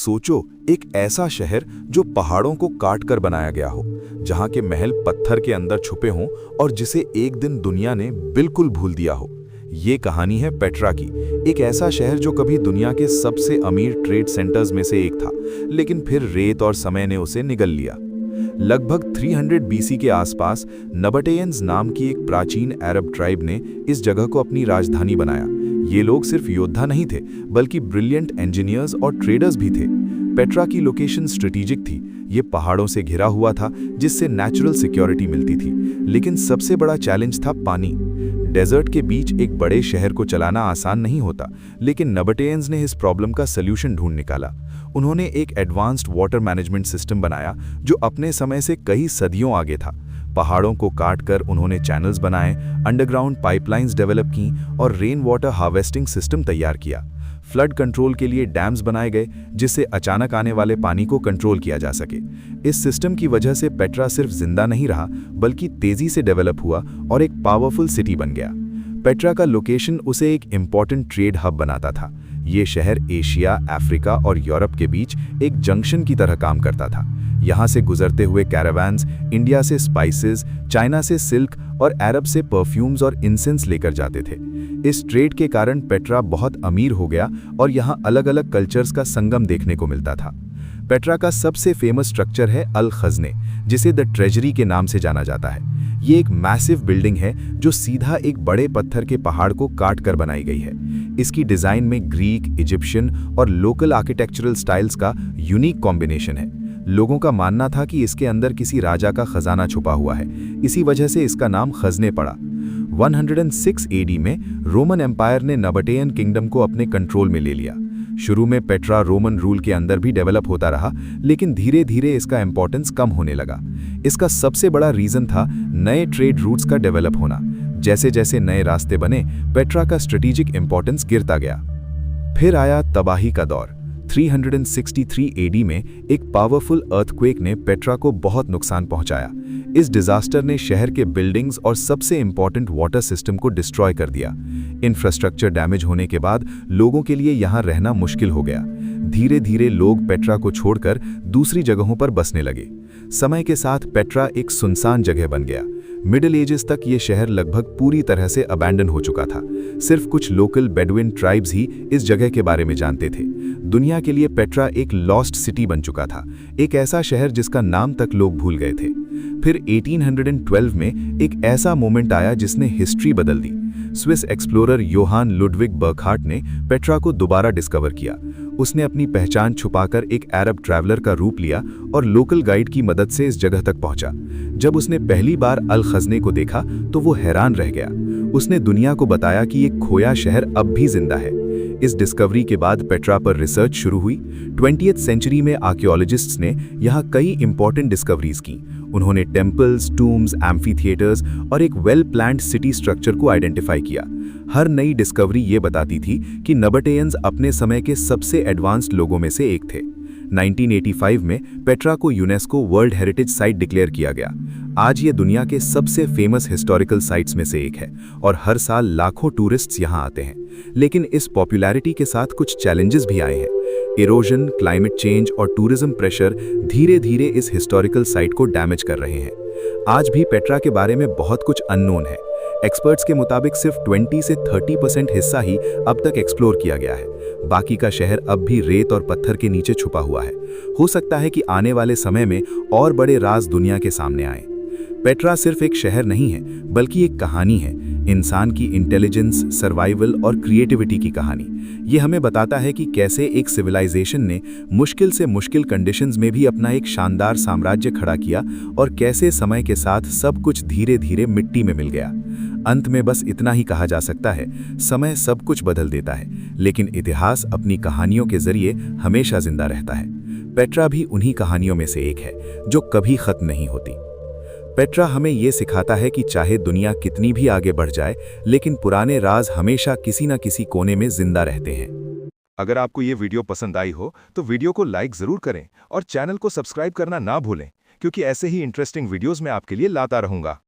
सोचो, एक ऐसा शहर जो पहाड़ों को काट कर बनाया गया हो, जहां के महल पत्थर के अंदर छुपे हों और जिसे एक दिन दुनिया ने बिल्कुल भूल दिया हो। ये कहानी है पेट्रा की, एक ऐसा शहर जो कभी दुनिया के सबसे अमीर ट्रेड सेंटर्स में से एक था, लेकिन फिर रेत और समय ने उसे निगल लिया। लगभग 300 बीसी के आसपास नबाटेयंस नाम की एक प्राचीन अरब ट्राइब ने इस जगह को अपनी राजधानी बनाया। ये लोग सिर्फ योद्धा नहीं थे, बल्कि ब्रिलियंट इंजीनियर्स और ट्रेडर्स भी थे। पेट्रा की लोकेशन स्ट्रेटेजिक थी, ये पहाड़ों से घिरा हुआ था, जिससे नेचुरल सिक्योरिटी मिलती थी। लेकिन सबसे बड़ा चैलेंज था पानी। डेजर्ट के बीच एक बड़े शहर को चलाना आसान नहीं होता, लेकिन नबाटेयंस ने इस प्रॉब्लम का सल्यूशन ढूंढ निकाला। उन्होंने एक एडवांस्ड वाटर मैनेजमेंट सिस्टम बनाया जो अपने समय से कई सदियों आगे था। पहाड़ों को काटकर उन्होंने चैनल्स बनाए, अंडरग्राउंड पाइपलाइंस डेवलप की और रेन वाटर हार्वेस्टिंग सिस्टम तैयार किया। फ्लड कंट्रोल के लिए डैम्स बनाए गए, जिससे अचानक आने वाले पानी को कंट्रोल किया जा सके। इस सिस्टम की वजह से पेट्रा सिर्फ जिंदा नहीं रहा, बल्कि तेजी से डेवलप हुआ और एक पावरफुल सिटी बन गया। पेट्रा का लोकेशन उसे एक इम्पॉर्टेंट ट्रेड हब बनाता था। ये शहर एशिया, अफ्रीका और यूरोप के बीच एक जंक्शन की तरह काम करता था। यहाँ से गुजरते हुए कैरावान्स इंडिया से स्पाइसेस, चाइना से सिल्क और अरब से परफ्यूम्स और इंसेंस लेकर जाते थे। इस ट्रेड के कारण पेट्रा बहुत अमीर हो गया और यहाँ अलग अलग कल्चर्स का संगम देखने को मिलता था। पेट्रा का सबसे फेमस स्ट्रक्चर है अल खज़ने, जिसे द ट्रेजरी के नाम से जाना जाता है। ये एक मैसिव बिल्डिंग है जो सीधा एक बड़े पत्थर के पहाड़ को काट कर बनाई गई है। इसकी डिज़ाइन में ग्रीक, इजिप्शियन और लोकल आर्किटेक्चरल स्टाइल्स का यूनिक कॉम्बिनेशन है। लोगों का मानना था कि इसके अंदर किसी राजा का खजाना छुपा हुआ है, इसी वजह से इसका नाम खज़ने पड़ा। 106 एडी में रोमन एम्पायर ने नबाटेयन किंगडम को अपने कंट्रोल में ले लिया। शुरू में पेट्रा रोमन रूल के अंदर भी डेवलप होता रहा, लेकिन धीरे धीरे इसका इंपॉर्टेंस कम होने लगा। इसका सबसे बड़ा रीजन था नए ट्रेड रूट्स का डेवलप होना। जैसे जैसे नए रास्ते बने, पेट्रा का स्ट्रेटेजिक इंपॉर्टेंस गिरता गया। फिर आया तबाही का दौर। 363 एडी में एक पावरफुल अर्थक्वेक ने पेट्रा को बहुत नुकसान पहुंचाया। इस डिजास्टर ने शहर के बिल्डिंग्स और सबसे इंपॉर्टेंट वाटर सिस्टम को डिस्ट्रॉय कर दिया। इंफ्रास्ट्रक्चर डैमेज होने के बाद लोगों के लिए यहां रहना मुश्किल हो गया। धीरे धीरे लोग पेट्रा को छोड़कर दूसरी जगहों पर बसने लगे। समय के साथ पेट्रा एक सुनसान जगह बन गया। मिडिल एजेस तक ये शहर लगभग पूरी तरह से अबैंडन हो चुका था। सिर्फ कुछ लोकल बेडुइन ट्राइब्स ही इस जगह के बारे में जानते थे। दुनिया के लिए पेट्रा एक लॉस्ट सिटी बन चुका था, एक ऐसा शहर जिसका नाम तक लोग भूल गए थे। फिर 1812 में एक ऐसा मोमेंट आया जिसने हिस्ट्री बदल दी। Swiss explorer Johann Ludwig Burckhardt ने पेट्रा को दोबारा डिस्कवर किया। उसने अपनी पहचान छुपाकर एक अरब ट्रैवलर का रूप लिया और लोकल गाइड की मदद से इस जगह तक पहुंचा। जब उसने पहली बार अल खज़ने को देखा तो वो हैरान रह गया। उसने दुनिया को बताया कि ये खोया शहर अब भी जिंदा है। इस डिस्कवरी के बाद पेट्रा पर रिसर्च शुरू हुई। 20वीं सेंचुरी में आर्कियोलॉजिस्ट्स ने यहाँ कई इंपॉर्टेंट डिस्कवरीज की। उन्होंने टेम्पल्स, टूम्स, एम्फीथिएटर्स और एक वेल प्लान्ड सिटी स्ट्रक्चर को आइडेंटिफाई किया। हर नई डिस्कवरी ये बताती थी कि नबाटेयंस अपने समय के सबसे एडवांस्ड लोगों में से एक थे। 1985 में पेट्रा को UNESCO world heritage site declare किया गया। आज ये दुनिया के सबसे फेमस हिस्टोरिकल साइट्स में से एक है और हर साल लाखों टूरिस्ट्स यहाँ आते हैं। लेकिन इस पॉपुलैरिटी के साथ कुछ चैलेंजेस भी आए हैं। इरोजन, क्लाइमेट चेंज और टूरिज्म प्रेशर धीरे धीरे इस हिस्टोरिकल साइट को डैमेज कर रहे हैं। आज भी पेट्रा के बारे में बहुत कुछ अननोन है। एक्सपर्ट्स के मुताबिक सिर्फ 20 से 30% हिस्सा ही अब तक एक्सप्लोर किया गया है। बाकी का शहर अब भी रेत और पत्थर के नीचे छुपा हुआ है। हो सकता है कि आने वाले समय में और बड़े राज दुनिया के सामने आए। पेट्रा सिर्फ एक शहर नहीं है, बल्कि एक कहानी है, इंसान की इंटेलिजेंस, सर्वाइवल और क्रिएटिविटी की कहानी। ये हमें बताता है कि कैसे एक सिविलाइजेशन ने मुश्किल से मुश्किल कंडीशंस में भी अपना एक शानदार साम्राज्य खड़ा किया और कैसे समय के साथ सब कुछ धीरे धीरे मिट्टी में मिल गया। अंत में बस इतना ही कहा जा सकता है, समय सब कुछ बदल देता है, लेकिन इतिहास अपनी कहानियों के जरिए हमेशा जिंदा रहता है। पेट्रा भी उन्हीं कहानियों में से एक है जो कभी खत्म नहीं होती। पेट्रा हमें ये सिखाता है कि चाहे दुनिया कितनी भी आगे बढ़ जाए, लेकिन पुराने राज हमेशा किसी न किसी कोने में जिंदा रहते हैं। अगर आपको ये वीडियो पसंद आई हो तो वीडियो को लाइक जरूर करें और चैनल को सब्सक्राइब करना ना भूलें, क्योंकि ऐसे ही इंटरेस्टिंग वीडियोस मैं आपके लिए लाता रहूंगा।